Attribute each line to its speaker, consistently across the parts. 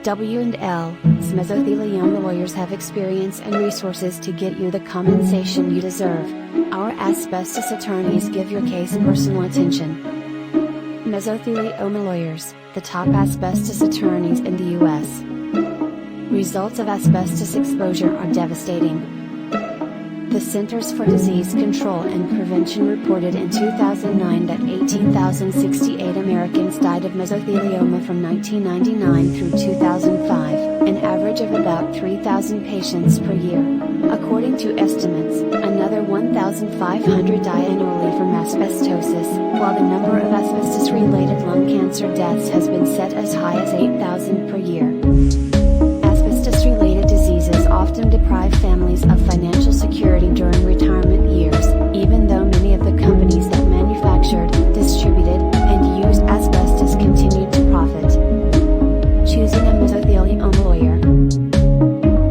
Speaker 1: W&L's mesothelioma lawyers have experience and resources to get you the compensation you deserve. Our asbestos attorneys give your case personal attention. Mesothelioma lawyers, the top asbestos attorneys in the U.S. Results of asbestos exposure are devastating. The Centers for Disease Control and Prevention reported in 2009 that 18,068 Americans died of mesothelioma from 1999 through 2005, an average of about 3,000 patients per year. According to estimates, another 1,500 die annually from asbestosis, while the number of asbestos-related lung cancer deaths has been set as high as 8,000 per year. Asbestos-related diseases often deprive families of financial security during retirement years, even though many of the companies that manufactured, distributed, and used asbestos continued to profit. Choosing a mesothelioma lawyer.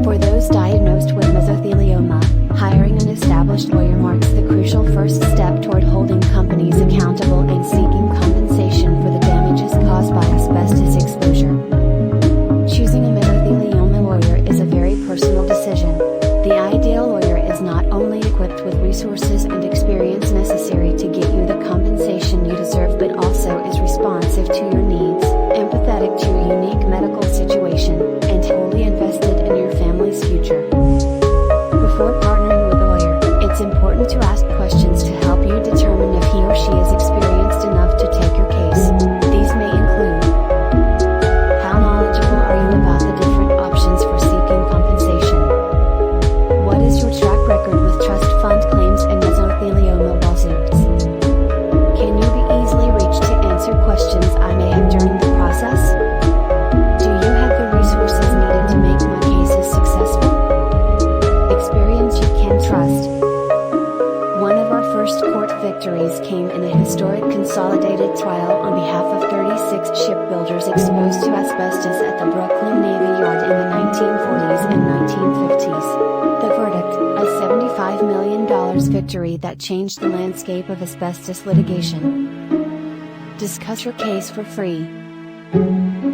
Speaker 1: For those diagnosed with mesothelioma, hiring an established lawyer marks the crucial first step toward holding companies accountable and seeking compensation for the damages caused by asbestos exposure. Choosing a mesothelioma lawyer is a very personal decision. The ideal lawyer is not only equipped with resources and experience necessary to get you the compensation you deserve but also is responsive to your needs, empathetic to your unique medical situation, and wholly invested in your family's future. Before partnering with a lawyer, it's important to ask questions to help you determine if he or she is experienced enough to take your case. These may include: how knowledgeable are you about the different options for seeking compensation? What is your track record with trust fund claims and mesothelioma lawsuits? Can you be easily reached to answer questions I may have during the process? Do you have the resources needed to make my cases successful? Experience you can trust. One of our first court victories came in a historic consolidated trial on behalf of 36 shipbuilders exposed to asbestos at the Brooklyn Navy Yard in the 1940s and 1950s. The verdict, a $75 million victory that changed the landscape of asbestos litigation. Discuss your case for free.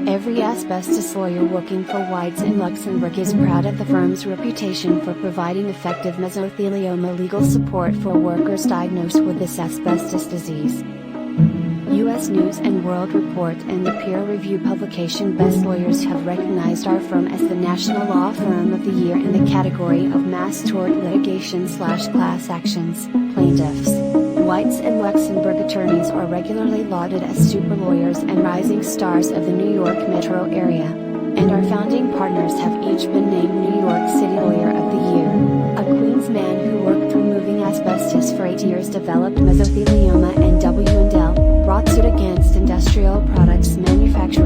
Speaker 1: Every asbestos lawyer working for Whites in Luxembourg is proud of the firm's reputation for providing effective mesothelioma legal support for workers diagnosed with this asbestos disease. U.S. News & World Report and the peer review publication Best Lawyers have recognized our firm as the National Law Firm of the Year in the category of Mass Tort Litigation/Class Actions, Plaintiffs. Whites and Luxembourg attorneys are regularly lauded as super lawyers and rising stars of the New York metro area. And our founding partners have each been named New York City Lawyer of the Year. A Queens man who worked removing asbestos for 8 years developed mesothelioma and W&L, brought suit against industrial products manufacturer